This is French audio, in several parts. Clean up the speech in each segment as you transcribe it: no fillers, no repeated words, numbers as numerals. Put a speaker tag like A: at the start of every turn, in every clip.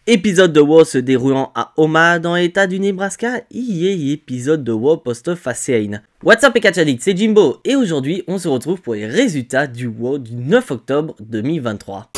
A: Épisode de WoW se déroulant à Omaha dans l'état du Nebraska, épisode de WoW post-Fastlane. What's up les c'est Jimbo et aujourd'hui on se retrouve pour les résultats du WoW du 9 octobre 2023.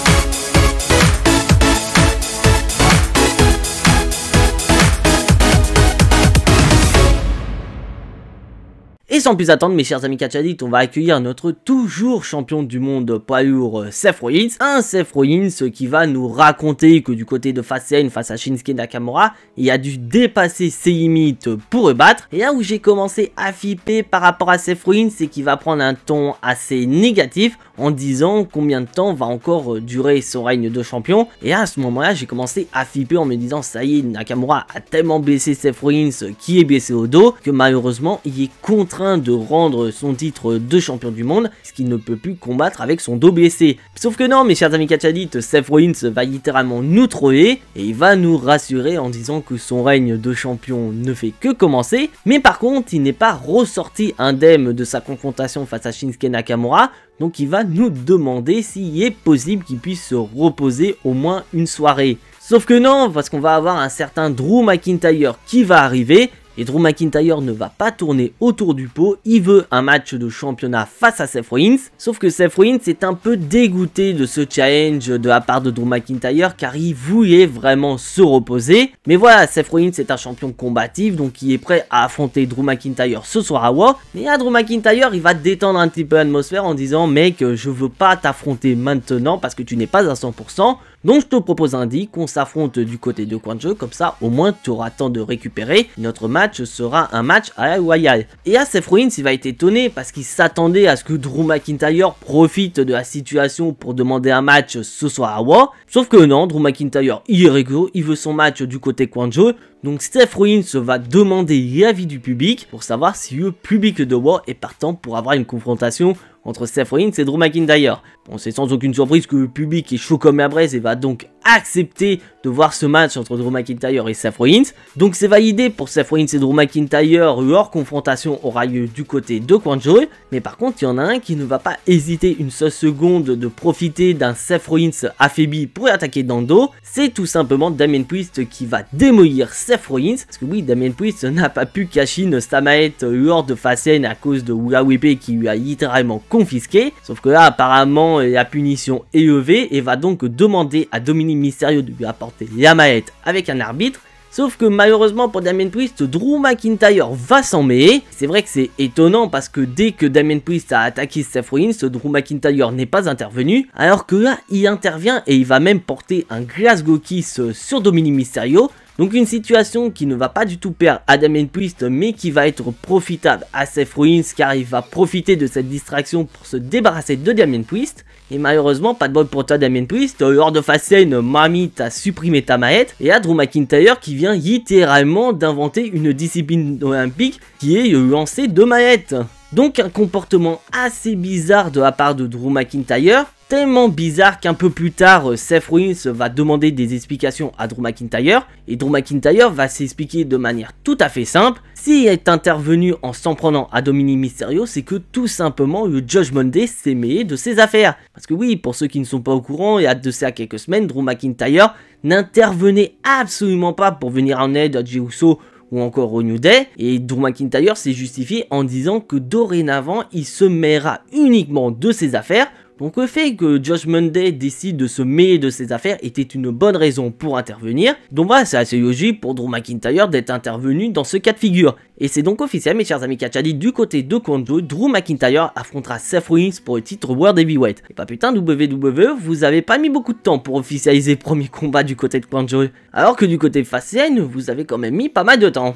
A: Et sans plus attendre mes chers amis Catchadict, on va accueillir notre toujours champion du monde poids lourd Seth Rollins. Un Seth Rollins qui va nous raconter que du côté de Fastlane face à Shinsuke Nakamura, il a dû dépasser ses limites pour le battre. Et là où j'ai commencé à flipper par rapport à Seth Rollins, c'est qu'il va prendre un ton assez négatif en disant combien de temps va encore durer son règne de champion. Et à ce moment là j'ai commencé à flipper en me disant ça y est, Nakamura a tellement blessé Seth Rollins qui est blessé au dos que malheureusement il est contraint de rendre son titre de champion du monde, ce qu'il ne peut plus combattre avec son dos blessé. Sauf que non mes chers amis Catchadict, Seth Rollins va littéralement nous troller et il va nous rassurer en disant que son règne de champion ne fait que commencer, mais par contre il n'est pas ressorti indemne de sa confrontation face à Shinsuke Nakamura, donc il va nous demander s'il est possible qu'il puisse se reposer au moins une soirée. Sauf que non, parce qu'on va avoir un certain Drew McIntyre qui va arriver. Et Drew McIntyre ne va pas tourner autour du pot, il veut un match de championnat face à Seth Rollins. Sauf que Seth Rollins est un peu dégoûté de ce challenge de la part de Drew McIntyre car il voulait vraiment se reposer. Mais voilà, Seth Rollins est un champion combatif donc il est prêt à affronter Drew McIntyre ce soir à WoW. Mais à Drew McIntyre il va détendre un petit peu l'atmosphère en disant mec je veux pas t'affronter maintenant parce que tu n'es pas à 100%. Donc je te propose un deal qu'on s'affronte du côté de coin de jeu, comme ça au moins tu auras temps de récupérer. Notre match sera un match à la royale. Et là Seth Rollins il va être étonné parce qu'il s'attendait à ce que Drew McIntyre profite de la situation pour demander un match ce soir à WoW. Sauf que non, Drew McIntyre il est réglo, il veut son match du côté coin de jeu. Donc Seth Rollins va demander l'avis du public pour savoir si le public de WoW est partant pour avoir une confrontation entre Seth Rollins et Drew McIntyre. Bon, c'est sans aucune surprise que le public est chaud comme la braise et va donc accepter de voir ce match entre Drew McIntyre et Seth Rollins. Donc c'est validé pour Seth Rollins et Drew McIntyre, leur confrontation aura lieu du côté de coin de jeu. Mais par contre, il y en a un qui ne va pas hésiter une seule seconde de profiter d'un Seth Rollins affaibli pour attaquer dans le dos. C'est tout simplement Damien Priest qui va démolir Seth Rollins. Parce que oui, Damien Priest n'a pas pu cacher sa manette lors de Fastlane à cause de Ula WP qui lui a littéralement confisqué. Sauf que là, apparemment, la punition est levée et va donc demander à Dominic Mysterio de lui apporter la manette avec un arbitre. Sauf que malheureusement pour Damien Priest, Drew McIntyre va s'en mêler. C'est vrai que c'est étonnant parce que dès que Damien Priest a attaqué Seth Rollins, Drew McIntyre n'est pas intervenu. Alors que là, il intervient et il va même porter un Glasgow Kiss sur Dominic Mysterio. Donc une situation qui ne va pas du tout perdre à Damien Priest mais qui va être profitable à Seth Rollins car il va profiter de cette distraction pour se débarrasser de Damien Priest. Et malheureusement pas de bol pour toi Damien Priest, lors de Fastlane, Mamie t'a supprimé ta manette. Et à Drew McIntyre qui vient littéralement d'inventer une discipline olympique qui est le lancer de manette. Donc un comportement assez bizarre de la part de Drew McIntyre. Tellement bizarre qu'un peu plus tard, Seth Rollins va demander des explications à Drew McIntyre. Et Drew McIntyre va s'expliquer de manière tout à fait simple. S'il est intervenu en s'en prenant à Dominic Mysterio, c'est que tout simplement le Judgment Day s'est mêlé de ses affaires. Parce que oui, pour ceux qui ne sont pas au courant, il y a de ça quelques semaines, Drew McIntyre n'intervenait absolument pas pour venir en aide à Jey Uso ou encore au New Day, et Drew McIntyre s'est justifié en disant que dorénavant il se mêlera uniquement de ses affaires. Donc le fait que Judgment Day décide de se mêler de ses affaires était une bonne raison pour intervenir. Donc voilà, c'est assez logique pour Drew McIntyre d'être intervenu dans ce cas de figure. Et c'est donc officiel mes chers amis Catchadict, du côté de Konjo, Drew McIntyre affrontera Seth Rollins pour le titre World Heavyweight. Et pas putain WWE, vous avez pas mis beaucoup de temps pour officialiser le premier combat du côté de Konjo. Alors que du côté Fastlane, vous avez quand même mis pas mal de temps.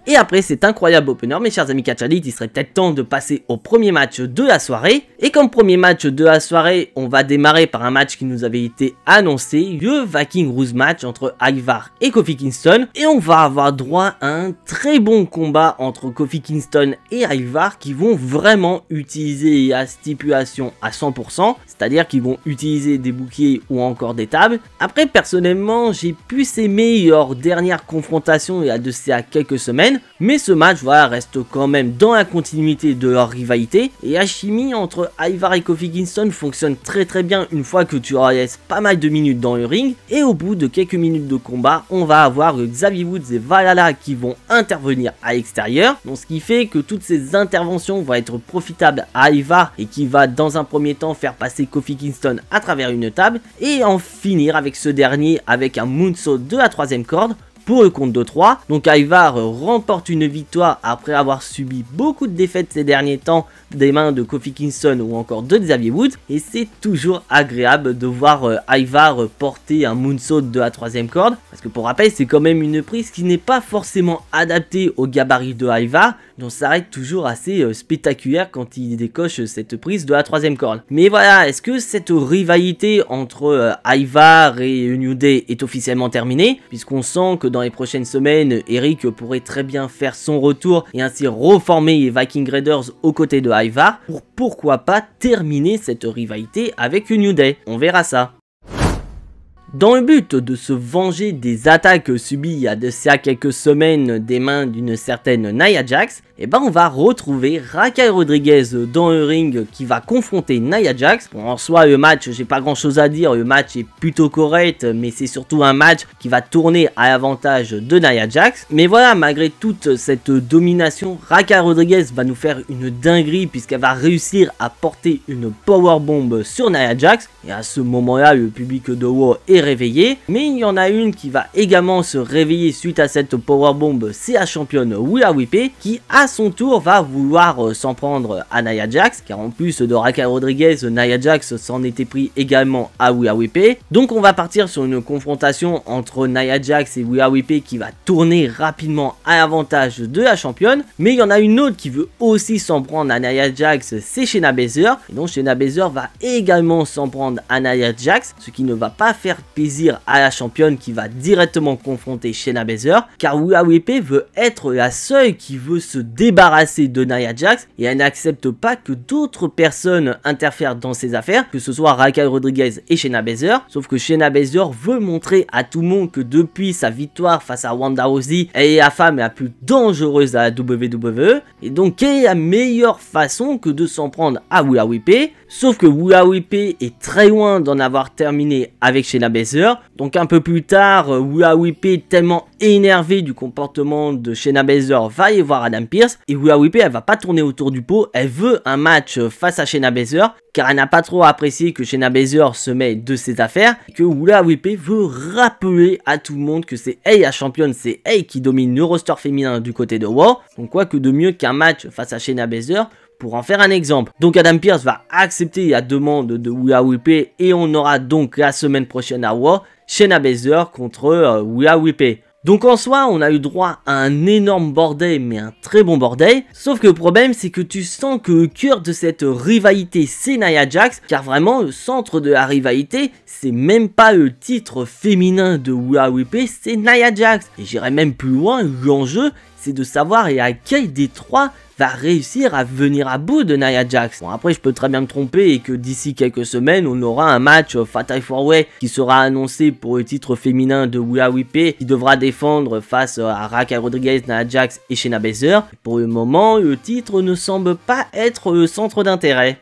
A: Et après cet incroyable opener, mes chers amis Catchadict, il serait peut-être temps de passer au premier match de la soirée. Et comme premier match de la soirée, on va démarrer par un match qui nous avait été annoncé, le Viking Rules match entre Ivar et Kofi Kingston. Et on va avoir droit à un très bon combat entre Kofi Kingston et Ivar qui vont vraiment utiliser la stipulation à 100%, c'est-à-dire qu'ils vont utiliser des boucliers ou encore des tables. Après personnellement, j'ai plus aimé leur dernière confrontation il y a de ça quelques semaines. semaine, mais ce match voilà, reste quand même dans la continuité de leur rivalité, et la chimie entre Ivar et Kofi Kingston fonctionne très bien une fois que tu leur laisses pas mal de minutes dans le ring, et au bout de quelques minutes de combat, on va avoir Xavier Woods et Valhalla qui vont intervenir à l'extérieur, donc ce qui fait que toutes ces interventions vont être profitables à Ivar et qui va dans un premier temps faire passer Kofi Kingston à travers une table et en finir avec ce dernier avec un moonsault de la 3ème corde pour le compte de 3. Donc Ivar remporte une victoire après avoir subi beaucoup de défaites ces derniers temps des mains de Kofi Kingston ou encore de Xavier Woods, et c'est toujours agréable de voir Ivar porter un moonsault de la 3ème corde, parce que pour rappel c'est quand même une prise qui n'est pas forcément adaptée au gabarit de Ivar, donc ça reste toujours assez spectaculaire quand il décoche cette prise de la 3ème corde. Mais voilà, est-ce que cette rivalité entre Ivar et New Day est officiellement terminée, puisqu'on sent que dans les prochaines semaines, Eric pourrait très bien faire son retour et ainsi reformer les Viking Raiders aux côtés de Ivar pour pourquoi pas terminer cette rivalité avec New Day. On verra ça. Dans le but de se venger des attaques subies il y a de ça quelques semaines des mains d'une certaine Nia Jax, et ben on va retrouver Raquel Rodriguez dans le ring qui va confronter Nia Jax. Bon, en soi le match, j'ai pas grand chose à dire, le match est plutôt correct, mais c'est surtout un match qui va tourner à l'avantage de Nia Jax. Mais voilà, malgré toute cette domination, Raquel Rodriguez va nous faire une dinguerie puisqu'elle va réussir à porter une powerbomb sur Nia Jax, et à ce moment là le public de WoW est réveillé, mais il y en a une qui va également se réveiller suite à cette powerbomb, c'est la championne Rhea Ripley qui à son tour va vouloir s'en prendre à Nia Jax, car en plus de Raquel Rodriguez, Nia Jax s'en était pris également à Rhea Ripley. Donc on va partir sur une confrontation entre Nia Jax et Rhea Ripley qui va tourner rapidement à l'avantage de la championne, mais il y en a une autre qui veut aussi s'en prendre à Nia Jax, c'est Shayna Baszler, et donc Shayna Baszler va également s'en prendre à Nia Jax, ce qui ne va pas faire plaisir à la championne qui va directement confronter Shayna Baszler, car Rhea Ripley veut être la seule qui veut se débarrasser de Nia Jax et elle n'accepte pas que d'autres personnes interfèrent dans ses affaires, que ce soit Raquel Rodriguez et Shayna Baszler, sauf que Shayna Baszler veut montrer à tout le monde que depuis sa victoire face à Ronda Rousey, elle est la femme la plus dangereuse à la WWE, et donc quelle est la meilleure façon que de s'en prendre à Rhea Ripley? Sauf que Rhea Ripley est très loin d'en avoir terminé avec Shayna Baszler, donc un peu plus tard, Rhea Ripley tellement énervée du comportement de Shayna Baszler va aller voir Adam Pearce, et Rhea Ripley elle va pas tourner autour du pot, elle veut un match face à Shayna Baszler, car elle n'a pas trop apprécié que Shayna Baszler se met de ses affaires, et que Rhea Ripley veut rappeler à tout le monde que c'est elle la championne, c'est elle qui domine le roster féminin du côté de Raw, donc quoi que de mieux qu'un match face à Shayna Baszler pour en faire un exemple. Donc Adam Pearce va accepter la demande de Rhea Ripley et on aura donc la semaine prochaine à Raw Shayna Baszler contre Rhea Ripley. Donc en soi, on a eu droit à un énorme bordel, mais un très bon bordel. Sauf que le problème, c'est que tu sens que le cœur de cette rivalité, c'est Nia Jax. Car vraiment, le centre de la rivalité, c'est même pas le titre féminin de Rhea Ripley, c'est Nia Jax. Et j'irai même plus loin, l'enjeu, c'est de savoir laquelle des trois va réussir à venir à bout de Nia Jax. Bon, après je peux très bien me tromper et que d'ici quelques semaines on aura un match Fatal 4-Way qui sera annoncé pour le titre féminin de Rhea Ripley qui devra défendre face à Raquel Rodriguez, Nia Jax et Shayna Baszler. Pour le moment le titre ne semble pas être le centre d'intérêt.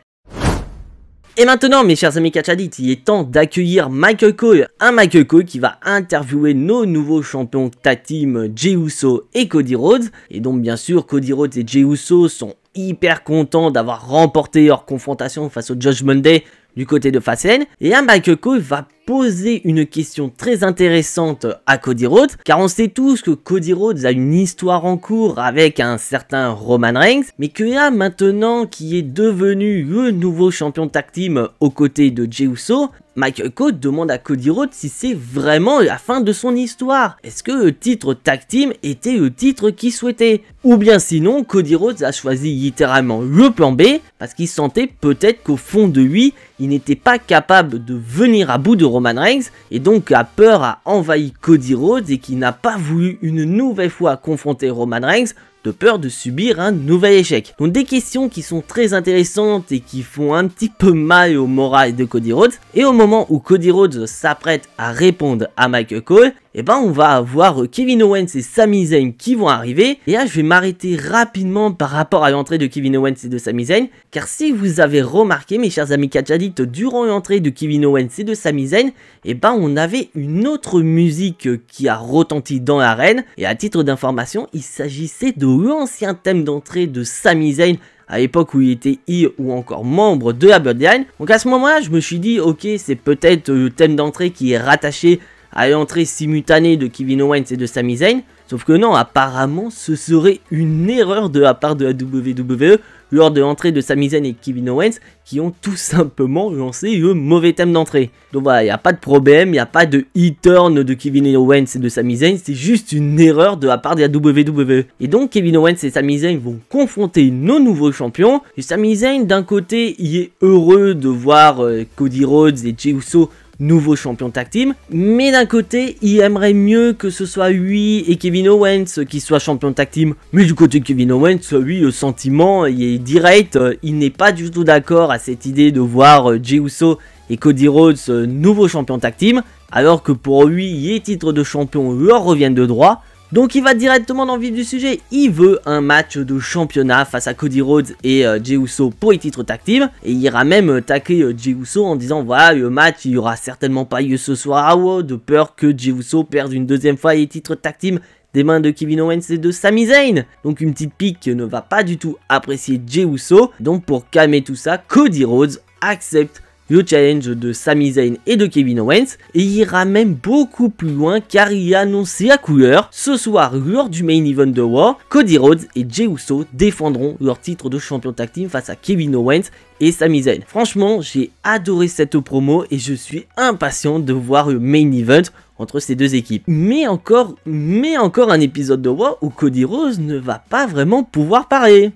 A: Et maintenant mes chers amis catch addicts, il est temps d'accueillir Michael Cole, un Michael Cole qui va interviewer nos nouveaux champions tag team Jey Uso et Cody Rhodes. Et donc bien sûr Cody Rhodes et Jey Uso sont hyper contents d'avoir remporté leur confrontation face au Judgment Day du côté de Fastlane. Et là Michael Cole va poser une question très intéressante à Cody Rhodes, car on sait tous que Cody Rhodes a une histoire en cours avec un certain Roman Reigns, mais que là maintenant qui est devenu le nouveau champion tag team aux côtés de Jey Uso, Michael Cole demande à Cody Rhodes si c'est vraiment la fin de son histoire. Est-ce que le titre tag team était le titre qu'il souhaitait? Ou bien sinon, Cody Rhodes a choisi littéralement le plan B, parce qu'il sentait peut-être qu'au fond de lui, il n'était pas capable de venir à bout de Roman Reigns, et donc la peur a envahi Cody Rhodes et qu'il n'a pas voulu une nouvelle fois confronter Roman Reigns de peur de subir un nouvel échec. Donc des questions qui sont très intéressantes et qui font un petit peu mal au moral de Cody Rhodes. Et au moment où Cody Rhodes s'apprête à répondre à Michael Cole, et ben on va avoir Kevin Owens et Sami Zayn qui vont arriver. Et là je vais m'arrêter rapidement par rapport à l'entrée de Kevin Owens et de Sami Zayn, car si vous avez remarqué mes chers amis catch addicts, durant l'entrée de Kevin Owens et de Sami Zayn, et ben on avait une autre musique qui a retenti dans l'arène. Et à titre d'information, il s'agissait de l'ancien thème d'entrée de Sami Zayn à l'époque où il était heel ou encore membre de la Bloodline. Donc à ce moment-là, je me suis dit, ok, c'est peut-être le thème d'entrée qui est rattaché à l'entrée simultanée de Kevin Owens et de Sami Zayn. Sauf que non, apparemment, ce serait une erreur de la part de la WWE lors de l'entrée de Sami Zayn et Kevin Owens qui ont tout simplement lancé le mauvais thème d'entrée. Donc voilà, il n'y a pas de problème, il n'y a pas de e-turn de Kevin Owens et de Sami Zayn, c'est juste une erreur de la part de la WWE. Et donc Kevin Owens et Sami Zayn vont confronter nos nouveaux champions. Et Sami Zayn, d'un côté, il est heureux de voir Cody Rhodes et Jey Uso nouveau champion tag team, mais d'un côté il aimerait mieux que ce soit lui et Kevin Owens qui soient champions tag team. Mais du côté de Kevin Owens, lui le sentiment il est direct, il n'est pas du tout d'accord à cette idée de voir Jey Uso et Cody Rhodes nouveau champion tag team, alors que pour lui les titres de champion leur reviennent de droit. Donc il va directement dans le vif du sujet, il veut un match de championnat face à Cody Rhodes et Jey Uso pour les titres tag team. Et il ira même tacler Jey Uso en disant voilà, le match il y aura certainement pas lieu ce soir à Raw, de peur que Jey Uso perde une deuxième fois les titres tag team des mains de Kevin Owens et de Sami Zayn. Donc une petite pique ne va pas du tout apprécier Jey Uso. Donc pour calmer tout ça, Cody Rhodes accepte le challenge de Sami Zayn et de Kevin Owens, et il ira même beaucoup plus loin car il a annoncé la couleur. Ce soir, lors du main event de Raw, Cody Rhodes et Jey Uso défendront leur titre de champion tag team face à Kevin Owens et Sami Zayn. Franchement, j'ai adoré cette promo et je suis impatient de voir le main event entre ces deux équipes. Mais encore un épisode de Raw où Cody Rhodes ne va pas vraiment pouvoir parler.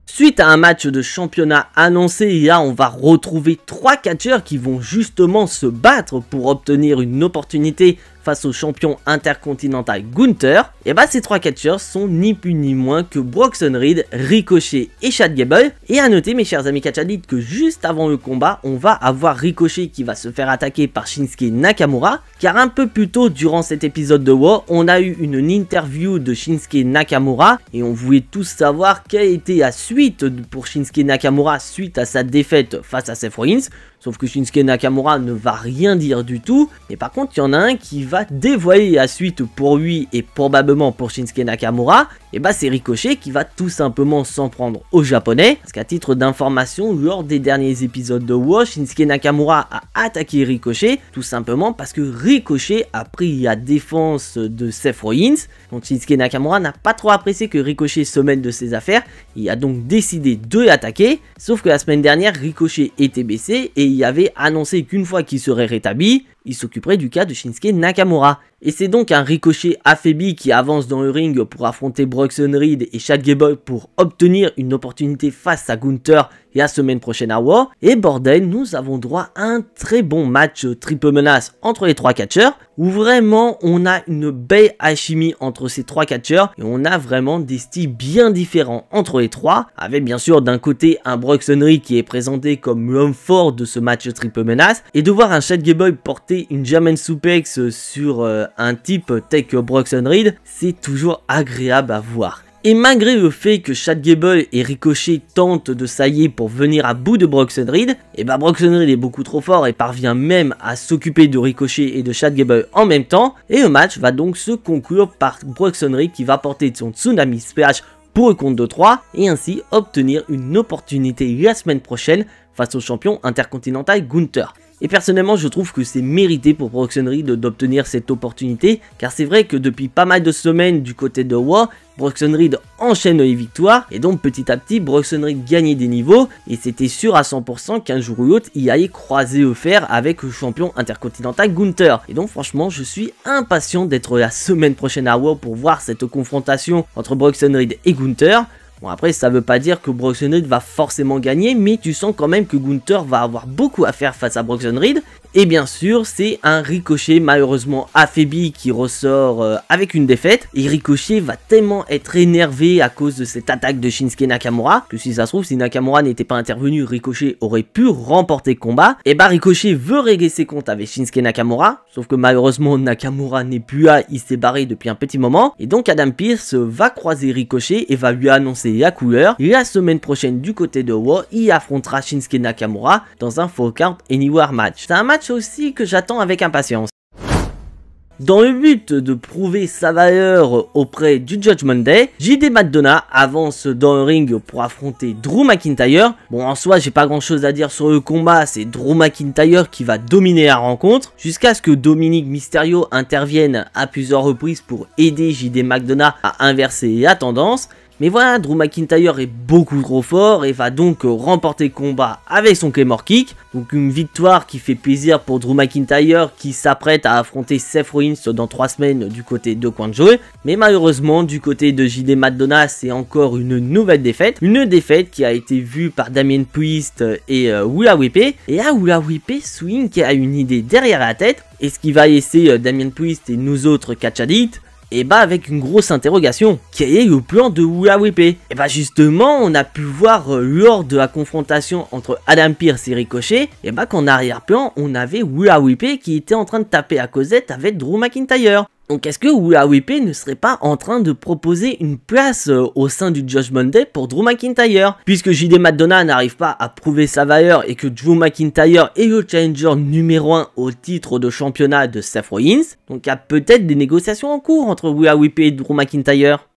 A: Suite à un match de championnat annoncé, là on va retrouver 3 catcheurs qui vont justement se battre pour obtenir une opportunité face au champion intercontinental Gunther. Et bah ces 3 catcheurs sont ni plus ni moins que Bronson Reed, Ricochet et Chad Gable. Et à noter mes chers amis catch addicts que juste avant le combat, on va avoir Ricochet qui va se faire attaquer par Shinsuke Nakamura. Car un peu plus tôt durant cet épisode de Raw, on a eu une interview de Shinsuke Nakamura et on voulait tous savoir quelle était la suite pour Shinsuke Nakamura suite à sa défaite face à Seth Rollins. Sauf que Shinsuke Nakamura ne va rien dire du tout. Et par contre, il y en a un qui va dévoiler la suite pour lui et probablement pour Shinsuke Nakamura. Et bah c'est Ricochet qui va tout simplement s'en prendre aux japonais. Parce qu'à titre d'information, lors des derniers épisodes de Raw, Shinsuke Nakamura a attaqué Ricochet. Tout simplement parce que Ricochet a pris la défense de Seth Rollins. Donc Shinsuke Nakamura n'a pas trop apprécié que Ricochet se mêle de ses affaires. Il a donc décidé de l'attaquer. Sauf que la semaine dernière, Ricochet était blessé et il avait annoncé qu'une fois qu'il serait rétabli, il s'occuperait du cas de Shinsuke Nakamura. Et c'est donc un Ricochet affaibli qui avance dans le ring pour affronter Bronson Reed et Chad Gable pour obtenir une opportunité face à Gunther la semaine prochaine à Raw. Et bordel, nous avons droit à un très bon match triple menace entre les 3 catcheurs, où vraiment on a une belle alchimie entre ces 3 catcheurs et on a vraiment des styles bien différents entre les 3, avec bien sûr d'un côté un Bronson Reed qui est présenté comme l'homme fort de ce match triple menace, et de voir un Chad Gable porter une German suplex sur un type tel que Bronson Reed, c'est toujours agréable à voir. Et malgré le fait que Chad Gable et Ricochet tentent de s'allier pour venir à bout de Bronson Reed, et bah Bronson Reed est beaucoup trop fort et parvient même à s'occuper de Ricochet et de Chad Gable en même temps, et le match va donc se conclure par Bronson Reed qui va porter son Tsunami Splash pour le compte de 3 et ainsi obtenir une opportunité la semaine prochaine face au champion intercontinental Gunther. Et personnellement, je trouve que c'est mérité pour Bronson Reed d'obtenir cette opportunité, car c'est vrai que depuis pas mal de semaines du côté de Raw, Bronson Reed enchaîne les victoires, et donc petit à petit, Bronson Reed gagnait des niveaux, et c'était sûr à 100% qu'un jour ou l'autre, il allait croiser le fer avec le champion intercontinental Gunther. Et donc franchement, je suis impatient d'être la semaine prochaine à Raw pour voir cette confrontation entre Bronson Reed et Gunther. Bon après ça veut pas dire que Bronson Reed va forcément gagner, mais tu sens quand même que Gunther va avoir beaucoup à faire face à Bronson Reed. Et bien sûr, c'est un Ricochet malheureusement affaibli qui ressort avec une défaite. Et Ricochet va tellement être énervé à cause de cette attaque de Shinsuke Nakamura que si ça se trouve, si Nakamura n'était pas intervenu, Ricochet aurait pu remporter le combat. Et bah Ricochet veut régler ses comptes avec Shinsuke Nakamura, sauf que malheureusement Nakamura n'est plus là, il s'est barré depuis un petit moment. Et donc Adam Pearce va croiser Ricochet et va lui annoncer la couleur. Et la semaine prochaine du côté de Raw, il affrontera Shinsuke Nakamura dans un Fall Count Anywhere match. C'est un match aussi que j'attends avec impatience. Dans le but de prouver sa valeur auprès du Judgment Day, JD McDonagh avance dans le ring pour affronter Drew McIntyre. Bon, en soi, j'ai pas grand chose à dire sur le combat, c'est Drew McIntyre qui va dominer la rencontre, jusqu'à ce que Dominic Mysterio intervienne à plusieurs reprises pour aider JD McDonagh à inverser la tendance. Mais voilà, Drew McIntyre est beaucoup trop fort et va donc remporter le combat avec son Claymore Kick. Donc une victoire qui fait plaisir pour Drew McIntyre qui s'apprête à affronter Seth Rollins dans 3 semaines du côté de Quanjo. Mais malheureusement du côté de JD McDonagh, c'est encore une nouvelle défaite. Une défaite qui a été vue par Damien Priest et Willa Wipe. Et là Willa Wipe swing qui a une idée derrière la tête. Et ce qui va laisser Damien Priest et nous autres catch addicts, et bah avec une grosse interrogation, quel est le plan de Willa Wipe? Et bah justement on a pu voir lors de la confrontation entre Adam Pearce et Ricochet, et bah qu'en arrière-plan on avait Willa Wipe qui était en train de taper à Cosette avec Drew McIntyre. Donc est-ce que Willa Wipe ne serait pas en train de proposer une place au sein du Judgment Day pour Drew McIntyre? Puisque JD McDonagh n'arrive pas à prouver sa valeur et que Drew McIntyre est le challenger numéro 1 au titre de championnat de Seth Rollins, donc il y a peut-être des négociations en cours entre Willa Wipe et Drew McIntyre.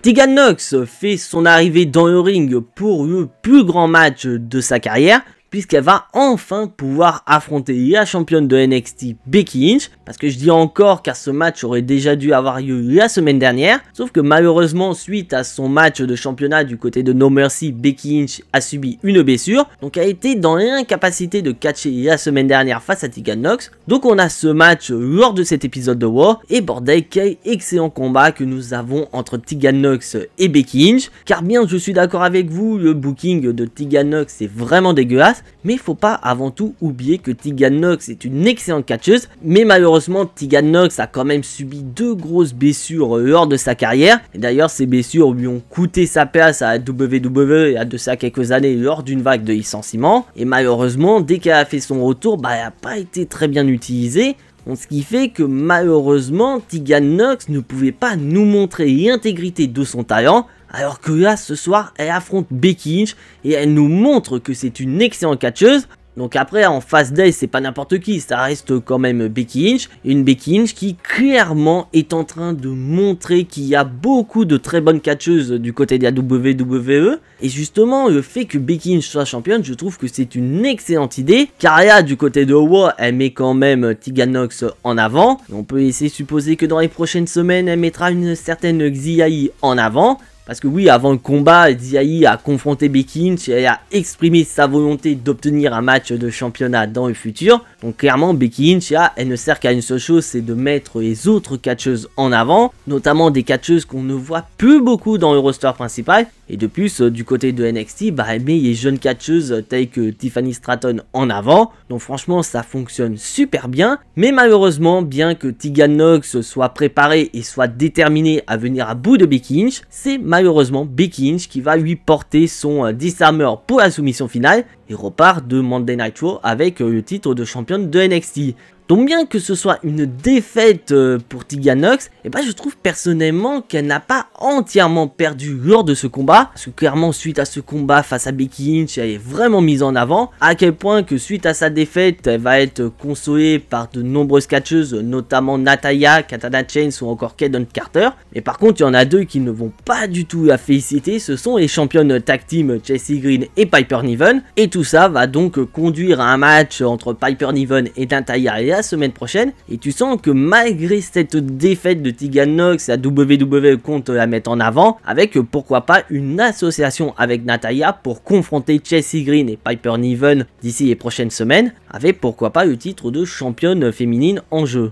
A: Tegan Nox fait son arrivée dans le ring pour le plus grand match de sa carrière, puisqu'elle va enfin pouvoir affronter la championne de NXT Becky Lynch, parce que je dis encore car ce match aurait déjà dû avoir lieu la semaine dernière, sauf que malheureusement suite à son match de championnat du côté de No Mercy, Becky Lynch a subi une blessure, donc elle a été dans l'incapacité de catcher la semaine dernière face à Tegan Nox, donc on a ce match lors de cet épisode de Raw, et bordel quel excellent combat que nous avons entre Tegan Nox et Becky Lynch, car bien je suis d'accord avec vous, le booking de Tegan Nox est vraiment dégueulasse, mais il faut pas avant tout oublier que Tegan Nox est une excellente catcheuse, mais malheureusement Tegan Nox a quand même subi 2 grosses blessures lors de sa carrière, et d'ailleurs ces blessures lui ont coûté sa place à WWE il y a de ça quelques années lors d'une vague de licenciements, et malheureusement dès qu'elle a fait son retour, elle n'a pas été très bien utilisée. Donc, ce qui fait que malheureusement Tegan Nox ne pouvait pas nous montrer l'intégrité de son talent, alors que là ce soir elle affronte Becky Lynch et elle nous montre que c'est une excellente catcheuse. Donc après en face d'elle c'est pas n'importe qui, ça reste quand même Becky Lynch, une Becky Lynch qui clairement est en train de montrer qu'il y a beaucoup de très bonnes catcheuses du côté de la WWE, et justement le fait que Becky Lynch soit championne, je trouve que c'est une excellente idée, car là du côté de Raw elle met quand même Tegan Nox en avant, et on peut laisser supposer que dans les prochaines semaines elle mettra une certaine Xia en avant. Parce que oui, avant le combat, Xia a confronté Becky Lynch et elle a exprimé sa volonté d'obtenir un match de championnat dans le futur. Donc clairement, Becky Lynch, elle ne sert qu'à une seule chose, c'est de mettre les autres catcheuses en avant. Notamment des catcheuses qu'on ne voit plus beaucoup dans le roster principal. Et de plus, du côté de NXT, elle met les jeunes catcheuses telles que Tiffany Stratton en avant. Donc franchement, ça fonctionne super bien. Mais malheureusement, bien que Tegan Nox soit préparée et soit déterminée à venir à bout de Becky Lynch, c'est malheureusement Becky Lynch qui va lui porter son disarmer pour la soumission finale et repart de Monday Night Raw avec le titre de championne de NXT. Donc bien que ce soit une défaite pour Tegan Nox, et je trouve personnellement qu'elle n'a pas entièrement perdu lors de ce combat, parce que clairement suite à ce combat face à Becky Lynch, elle est vraiment mise en avant, à quel point que suite à sa défaite, elle va être consolée par de nombreuses catcheuses, notamment Natalya, Katana Chance ou encore Kaden Carter. Mais par contre, il y en a 2 qui ne vont pas du tout la féliciter, ce sont les championnes tag team Chelsea Green et Piper Niven, et tout ça va donc conduire à un match entre Piper Niven et Natalya la semaine prochaine, et tu sens que malgré cette défaite de Tegan Nox, la WWE compte la mettre en avant, avec pourquoi pas une association avec Natalya pour confronter Chelsea Green et Piper Niven d'ici les prochaines semaines, avec pourquoi pas le titre de championne féminine en jeu.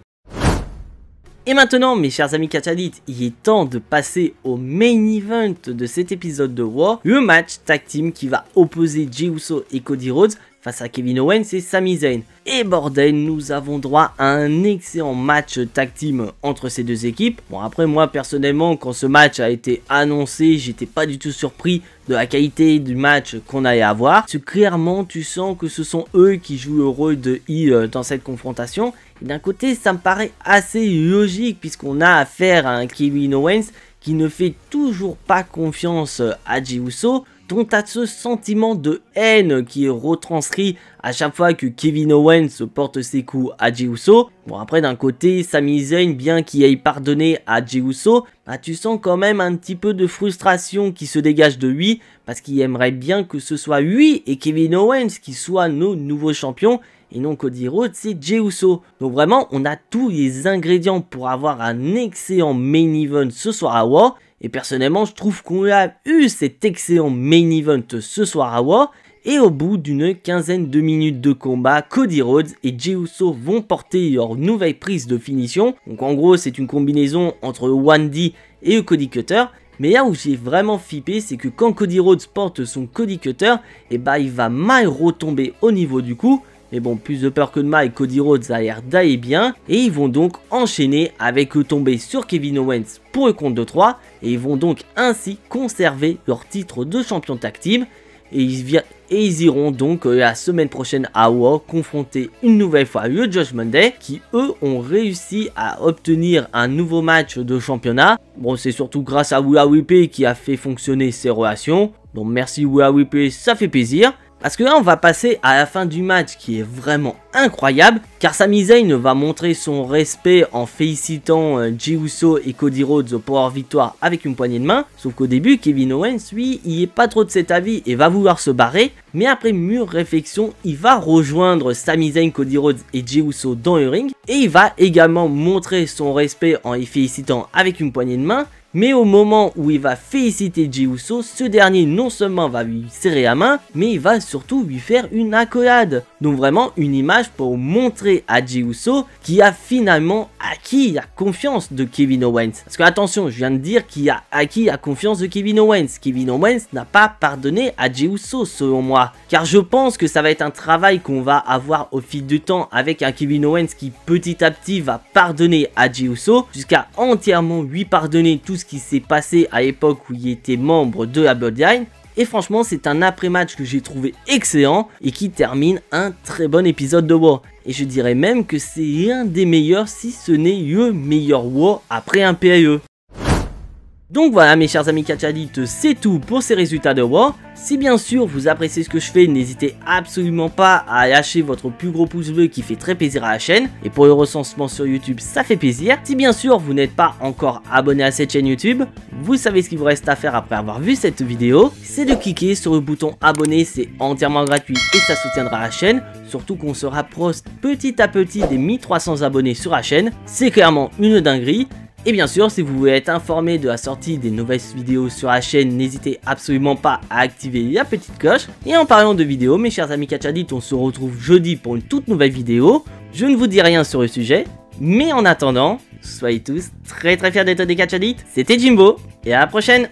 A: Et maintenant, mes chers amis catch addicts, il est temps de passer au main event de cet épisode de Raw, le match tag team qui va opposer Jey Uso et Cody Rhodes face à Kevin Owens et Sami Zayn. Et bordel, nous avons droit à un excellent match tag team entre ces deux équipes. Bon après moi personnellement quand ce match a été annoncé, j'étais pas du tout surpris de la qualité du match qu'on allait avoir. Parce que clairement tu sens que ce sont eux qui jouent le rôle de heel dans cette confrontation. Et d'un côté ça me paraît assez logique puisqu'on a affaire à un Kevin Owens qui ne fait toujours pas confiance à Jey Uso, dont tu as ce sentiment de haine qui est retranscrit à chaque fois que Kevin Owens porte ses coups à Jey Uso. Bon après d'un côté, Sami Zayn, bien qu'il ait pardonné à Jey Uso, bah, tu sens quand même un petit peu de frustration qui se dégage de lui, parce qu'il aimerait bien que ce soit lui et Kevin Owens qui soient nos nouveaux champions, et non Cody Rhodes, c'est Jey Uso. Donc vraiment, on a tous les ingrédients pour avoir un excellent main event ce soir à Raw. Et personnellement, je trouve qu'on a eu cet excellent main event ce soir à Raw. Et au bout d'une quinzaine de minutes de combat, Cody Rhodes et Jey Uso vont porter leur nouvelle prise de finition. Donc en gros, c'est une combinaison entre le 1D et le Cody Cutter. Mais là où j'ai vraiment flippé, c'est que quand Cody Rhodes porte son Cody Cutter, et bah il va mal retomber au niveau du cou. Mais bon, plus de peur que de mal, Cody Rhodes a l'air d'aller bien. Et ils vont donc enchaîner avec le tombé sur Kevin Owens pour le compte de 3. Et ils vont donc ainsi conserver leur titre de champion tag team. Et ils iront donc la semaine prochaine à Raw confronter une nouvelle fois le Judgment Day, qui eux ont réussi à obtenir un nouveau match de championnat. Bon, c'est surtout grâce à Rhea Ripley qui a fait fonctionner ces relations. Donc merci Rhea Ripley, ça fait plaisir. Parce que là on va passer à la fin du match qui est vraiment incroyable, car Sami Zayn va montrer son respect en félicitant Jey Uso et Cody Rhodes pour leur victoire avec une poignée de main. Sauf qu'au début Kevin Owens lui il est pas trop de cet avis et va vouloir se barrer, mais après mûre réflexion il va rejoindre Sami Zayn, Cody Rhodes et Jey Uso dans le ring, et il va également montrer son respect en les félicitant avec une poignée de main. Mais au moment où il va féliciter Jey Uso, ce dernier non seulement va lui serrer la main, mais il va surtout lui faire une accolade. Donc vraiment une image pour montrer à Jey Uso qui a finalement acquis la confiance de Kevin Owens. Parce que attention, je viens de dire qu'il a acquis la confiance de Kevin Owens. Kevin Owens n'a pas pardonné à Jey Uso selon moi. Car je pense que ça va être un travail qu'on va avoir au fil du temps avec un Kevin Owens qui petit à petit va pardonner à Jey Uso jusqu'à entièrement lui pardonner tout ce qui s'est passé à l'époque où il était membre de la Bloodline. Et franchement c'est un après-match que j'ai trouvé excellent et qui termine un très bon épisode de Raw. Et je dirais même que c'est l'un des meilleurs, si ce n'est le meilleur Raw après un PLE. Donc voilà mes chers amis catch addicts, c'est tout pour ces résultats de Raw. Si bien sûr vous appréciez ce que je fais, n'hésitez absolument pas à lâcher votre plus gros pouce bleu qui fait très plaisir à la chaîne. Et pour le recensement sur YouTube, ça fait plaisir. Si bien sûr vous n'êtes pas encore abonné à cette chaîne YouTube, vous savez ce qu'il vous reste à faire après avoir vu cette vidéo. C'est de cliquer sur le bouton abonner, c'est entièrement gratuit et ça soutiendra la chaîne. Surtout qu'on se rapproche petit à petit des 1300 abonnés sur la chaîne. C'est clairement une dinguerie. Et bien sûr, si vous voulez être informé de la sortie des nouvelles vidéos sur la chaîne, n'hésitez absolument pas à activer la petite cloche. Et en parlant de vidéos, mes chers amis catch addicts, on se retrouve jeudi pour une toute nouvelle vidéo. Je ne vous dis rien sur le sujet, mais en attendant, soyez tous très fiers d'être des catch addicts. C'était Jimbo, et à la prochaine.